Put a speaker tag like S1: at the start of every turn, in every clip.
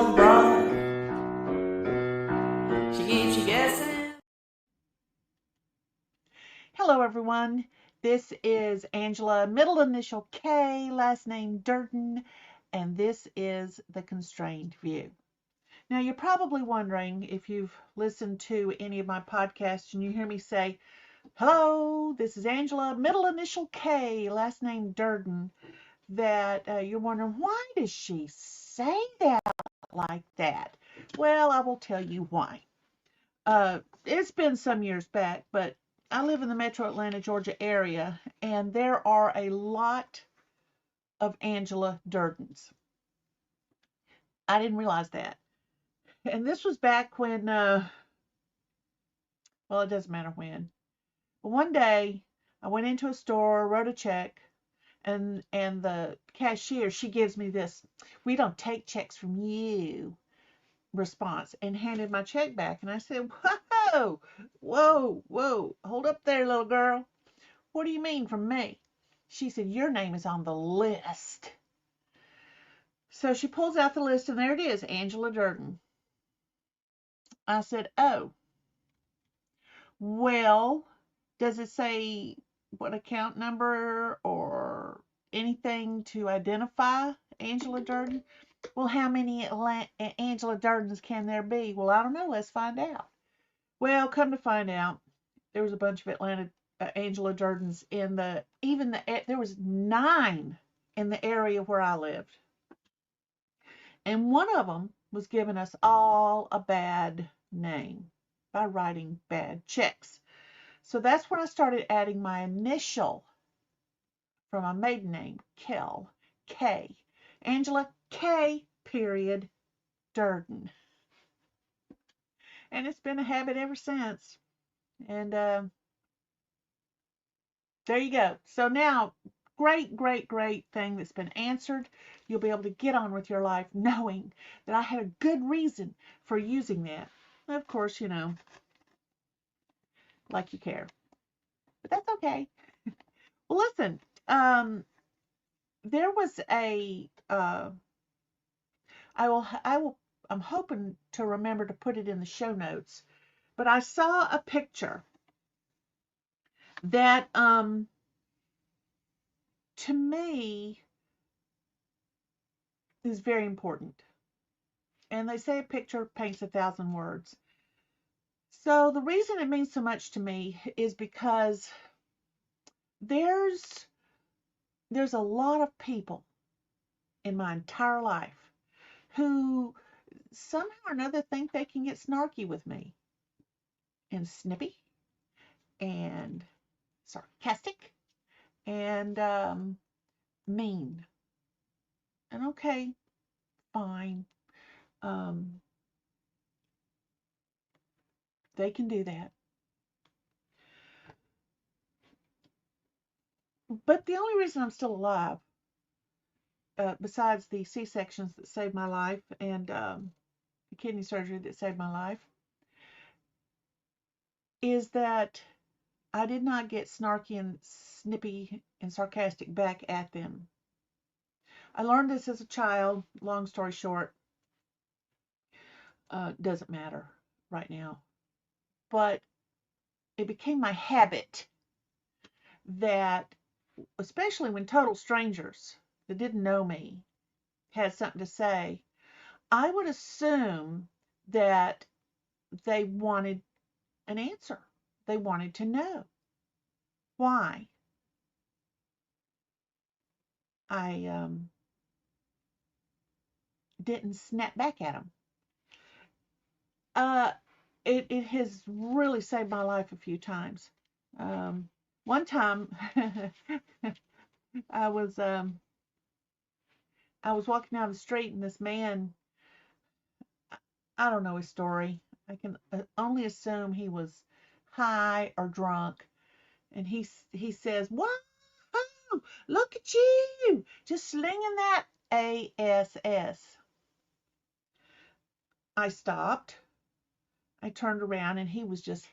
S1: old broad. She keeps you guessing.
S2: Hello, everyone. This is Angela, middle initial K, last name Durden, and this is The Constrained View. Now, you're probably wondering if you've listened to any of my podcasts and you hear me say, hello, this is Angela, middle initial K, last name Durden, that you're wondering, why does she say that like that? Well, I will tell you why. It's been some years back, but I live in the metro Atlanta, Georgia area, and there are a lot of Angela Durdens. I didn't realize that. And this was back when, well, it doesn't matter when. But one day, I went into a store, wrote a check, and the cashier, she gives me this, "We don't take checks from you" response, and handed my check back. And I said, whoa, whoa, whoa, hold up there, little girl. What do you mean from me? She said, your name is on the list. So she pulls out the list, and there it is, Angela Durden. I said, oh, well, does it say what account number or anything to identify Angela Durden? Well, how many Angela Durdens can there be? Well, I don't know. Let's find out. Well, come to find out, there was a bunch of Atlanta Angela Durdens there was 9 in the area where I lived. And one of them was giving us all a bad name by writing bad checks. So that's when I started adding my initial from my maiden name, Kell, K. Angela K. period Durden. And it's been a habit ever since. And there you go. So now, great, great, great thing that's been answered. You'll be able to get on with your life knowing that I had a good reason for using that. Of course, like you care. But that's okay. Well, listen, there was I'm hoping to remember to put it in the show notes, but I saw a picture that, to me, is very important. And they say a picture paints 1,000 words. So the reason it means so much to me is because there's a lot of people in my entire life who somehow or another think they can get snarky with me and snippy and sarcastic and mean. And okay, fine. Um, they can do that. But the only reason I'm still alive, besides the C-sections that saved my life and the kidney surgery that saved my life, is that I did not get snarky and snippy and sarcastic back at them. I learned this as a child. Long story short, doesn't matter right now. But it became my habit that, especially when total strangers that didn't know me had something to say, I would assume that they wanted an answer. They wanted to know why I didn't snap back at them. Uh, it has really saved my life a few times. One time, I was um, I was walking down the street and this man, I don't know his story. I can only assume he was high or drunk, and he says, "Wow, look at you, just slinging that ASS." I stopped. I turned around, and he was just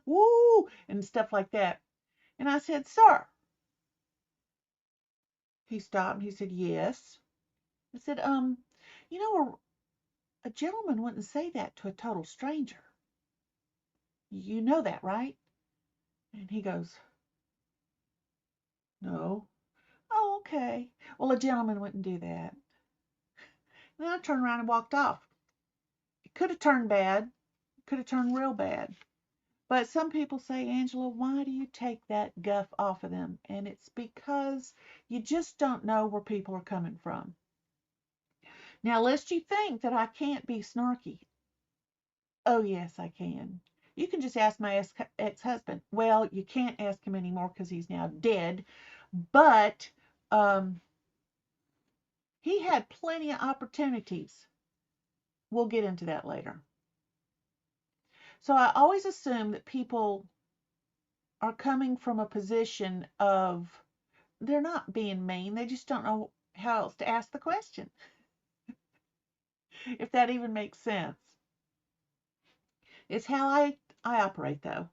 S2: woo and stuff like that. And I said, "Sir." He stopped and he said, "Yes." I said, You know, a gentleman wouldn't say that to a total stranger. You know that, right? And he goes, no. Oh, okay. Well, a gentleman wouldn't do that. And then I turned around and walked off. It could have turned bad. It could have turned real bad. But some people say, Angela, why do you take that guff off of them? And it's because you just don't know where people are coming from. Now, lest you think that I can't be snarky. Oh, yes, I can. You can just ask my ex-husband. Well, you can't ask him anymore because he's now dead. But he had plenty of opportunities. We'll get into that later. So I always assume that people are coming from a position of they're not being mean. They just don't know how else to ask the question, if that even makes sense. It's how I operate, though.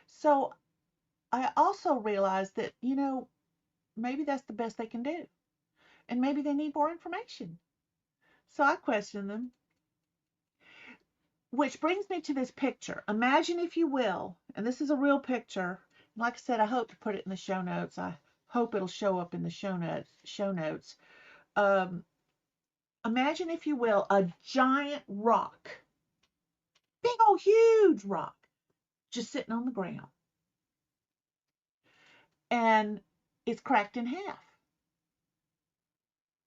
S2: So I also realized that, maybe that's the best they can do. And maybe they need more information. So I questioned them. Which brings me to this picture. Imagine, if you will, and this is a real picture. Like I said, I hope to put it in the show notes. I hope it'll show up in the show notes. Imagine, if you will, a giant rock. Big old huge rock. Just sitting on the ground. And it's cracked in half.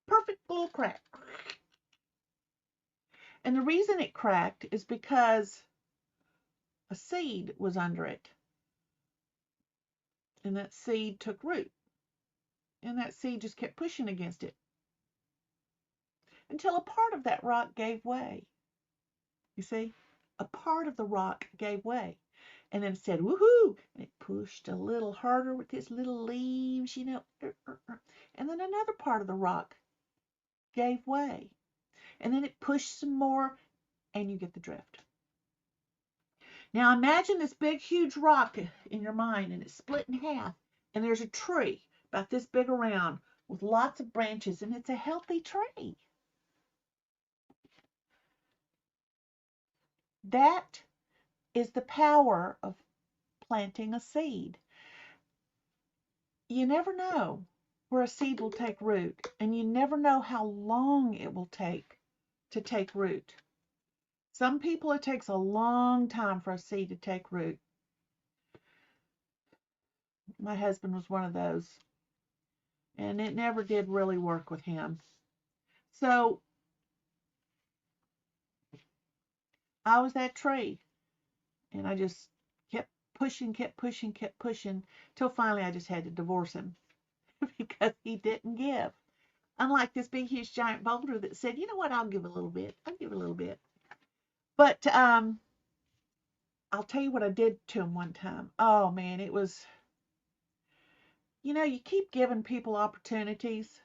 S2: Perfect little crack. And the reason it cracked is because a seed was under it. And that seed took root. And that seed just kept pushing against it until a part of that rock gave way. You see? A part of the rock gave way. And then it said, woohoo! And it pushed a little harder with its little leaves, And then another part of the rock gave way. And then it pushed some more, and you get the drift. Now imagine this big, huge rock in your mind, and it's split in half, and there's a tree about this big around with lots of branches, and it's a healthy tree. That is the power of planting a seed. You never know where a seed will take root, and you never know how long it will take to take root. Some people, it takes a long time for a seed to take root. My husband was one of those, and it never did really work with him. So I was that tree, and I just kept pushing, till finally I just had to divorce him because he didn't give. Unlike this big, huge, giant boulder that said, you know what, I'll give a little bit. But I'll tell you what I did to him one time. Oh, man, it was, you keep giving people opportunities,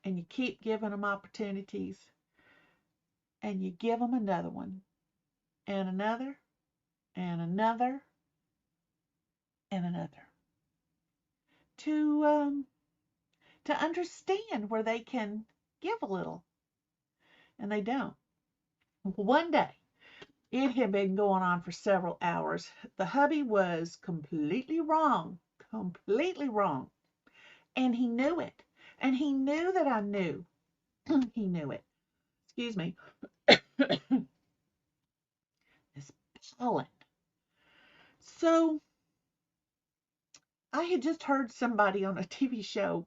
S2: and you keep giving them opportunities, and you give them another one, and another, and another, and another. To understand where they can give a little, and they don't. One day, it had been going on for several hours. The hubby was completely wrong, and he knew it, and he knew that I knew. He knew it. Excuse me. This pollen. So I had just heard somebody on a TV show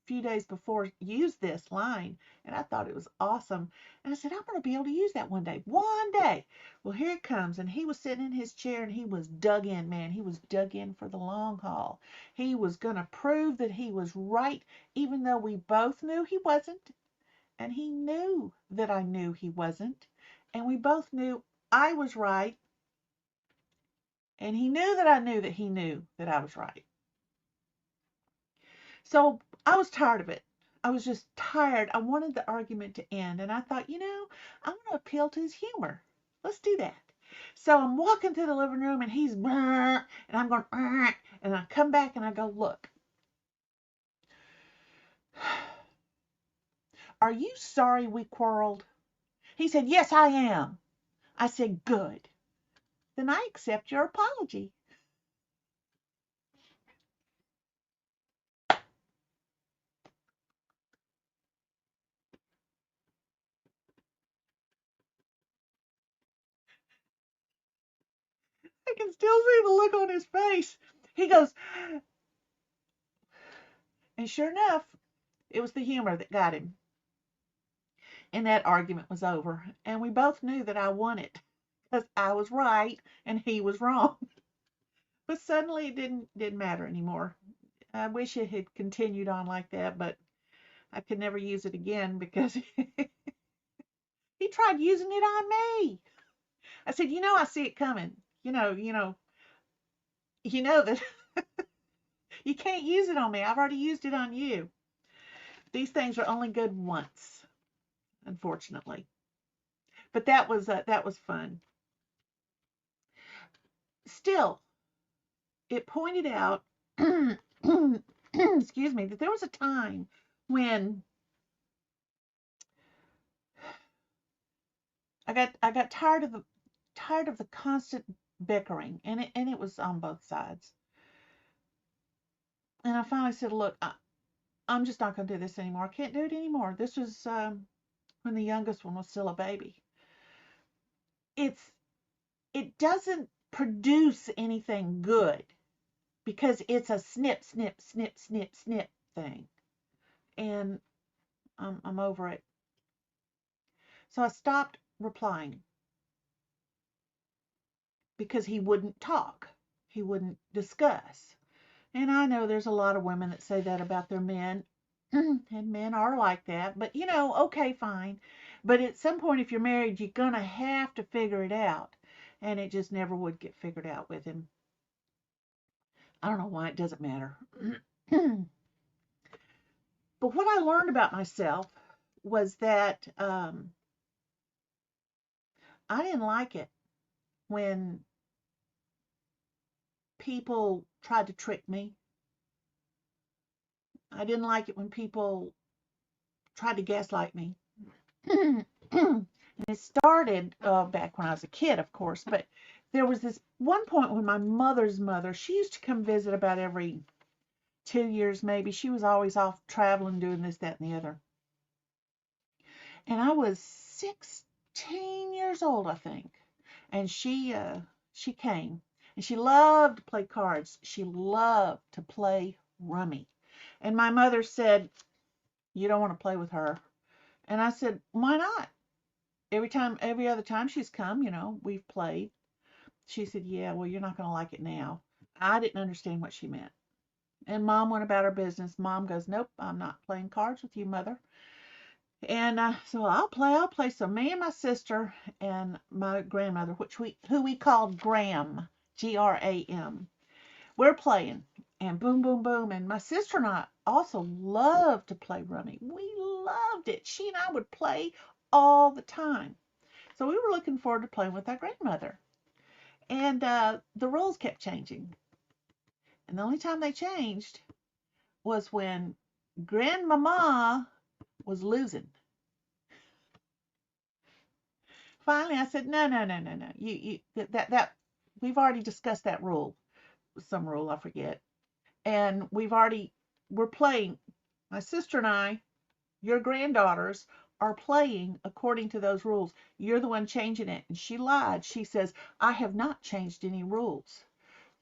S2: few days before use this line, and I thought it was awesome. And I said, I'm going to be able to use that one day. One day. Well, here it comes. And he was sitting in his chair, and he was dug in, man. He was dug in for the long haul. He was going to prove that he was right, even though we both knew he wasn't. And he knew that I knew he wasn't. And we both knew I was right. And he knew that I knew that he knew that I was right. So I was tired of it. I was just tired. I wanted the argument to end. And I thought, I'm going to appeal to his humor. Let's do that. So I'm walking through the living room, and he's, and I'm going, and I come back and I go, look, "Are you sorry we quarreled?" He said, "Yes, I am." I said, "Good. Then I accept your apology." I can still see the look on his face. He goes, and sure enough, it was the humor that got him. And that argument was over. And we both knew that I won it because I was right and he was wrong. But suddenly it didn't matter anymore. I wish it had continued on like that, but I could never use it again because he tried using it on me. I said, I see it coming. That you can't use it on me. I've already used it on you. These things are only good once, unfortunately. But that was fun. Still, it pointed out, excuse me, that there was a time when I got tired of the constant bickering, and it was on both sides. And I finally said, "Look, I'm just not going to do this anymore. I can't do it anymore." This was when the youngest one was still a baby. It doesn't produce anything good because it's a snip, snip, snip, snip, snip thing, and I'm over it. So I stopped replying because he wouldn't talk, he wouldn't discuss. And I know there's a lot of women that say that about their men, and men are like that. But okay, fine. But at some point, if you're married, you're gonna have to figure it out, and it just never would get figured out with him. I don't know why, it doesn't matter. But what I learned about myself was that I didn't like it when people tried to trick me. I didn't like it when people tried to gaslight me. And it started back when I was a kid, of course, but there was this one point when my mother's mother, she used to come visit about every 2 years maybe. She was always off traveling, doing this, that, and the other. And I was 16 years old, I think. And she came, and she loved to play cards. She loved to play rummy. And my mother said, "You don't want to play with her." And I said, "Why not? Every other time she's come, we've played." She said, "Yeah, well, you're not going to like it now." I didn't understand what she meant. And Mom went about her business. Mom goes, "Nope, I'm not playing cards with you, Mother." And so I'll play. So me and my sister and my grandmother, who we called Gram, Gram, we're playing. And boom, boom, boom. And my sister and I also loved to play rummy. We loved it. She and I would play all the time. So we were looking forward to playing with our grandmother. And the rules kept changing. And the only time they changed was when Grandmama was losing. Finally, I said, "No, no, no, no, no. That we've already discussed that rule. Some rule, I forget. And we're playing. My sister and I, your granddaughters, are playing according to those rules. You're the one changing it." And she lied. She says, "I have not changed any rules."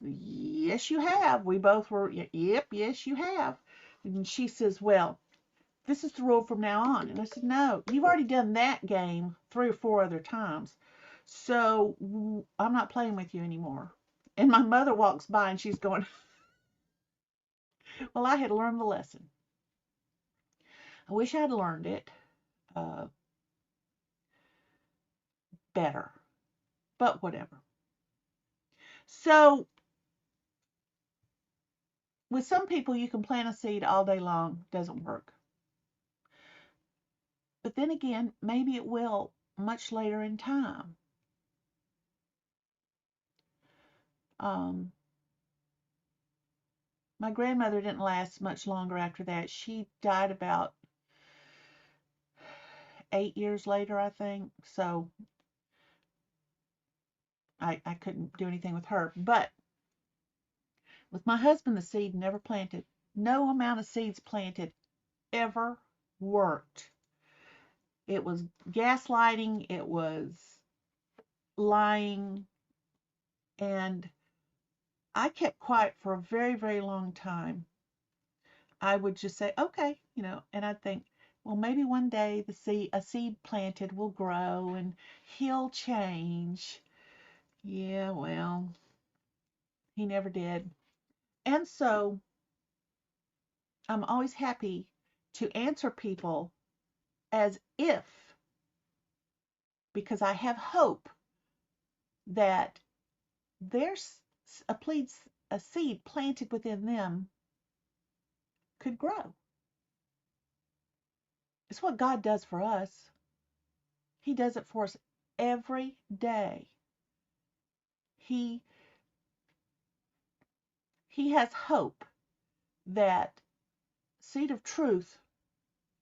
S2: "Yes, you have." We both were, "Yep, yes, you have." And she says, "Well, this is the rule from now on." And I said, "No, you've already done that game 3 or 4 other times. So I'm not playing with you anymore." And my mother walks by and she's going, "Well, I had learned the lesson. I wish I'd learned it uh, better, but whatever." So with some people, you can plant a seed all day long, doesn't work. But then again, maybe it will much later in time. Um, my grandmother didn't last much longer after that. She died about 8 years later, I think. So I couldn't do anything with her. But with my husband, the seed never planted. No amount of seeds planted ever worked. It was gaslighting, it was lying, and I kept quiet for a very, very long time. I would just say, okay, and I'd think, well, maybe one day a seed planted will grow and he'll change. Yeah, well, he never did. And so I'm always happy to answer people as if, because I have hope that there's a seed planted within them could grow. It's what God does for us. He does it for us every day. He has hope that seed of truth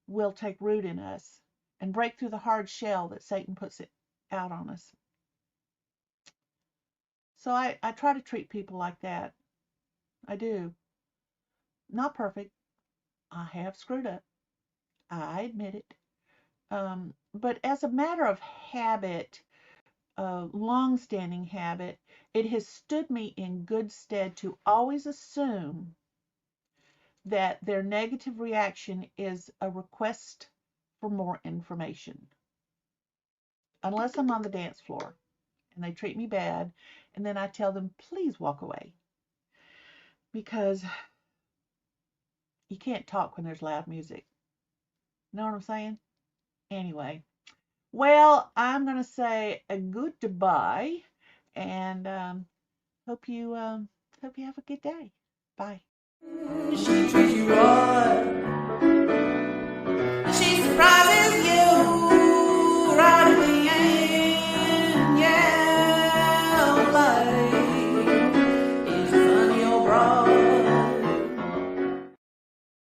S2: will take root in us and break through the hard shell that Satan puts it out on us. So I try to treat people like that. I do. Not perfect. I have screwed up. I admit it. But as a matter of habit, long-standing habit, it has stood me in good stead to always assume that their negative reaction is a request for more information. Unless I'm on the dance floor and they treat me bad, and then I tell them, please walk away. Because you can't talk when there's loud music. Know what I'm saying? Anyway, well, I'm going to say a goodbye and hope you have a good day. Bye.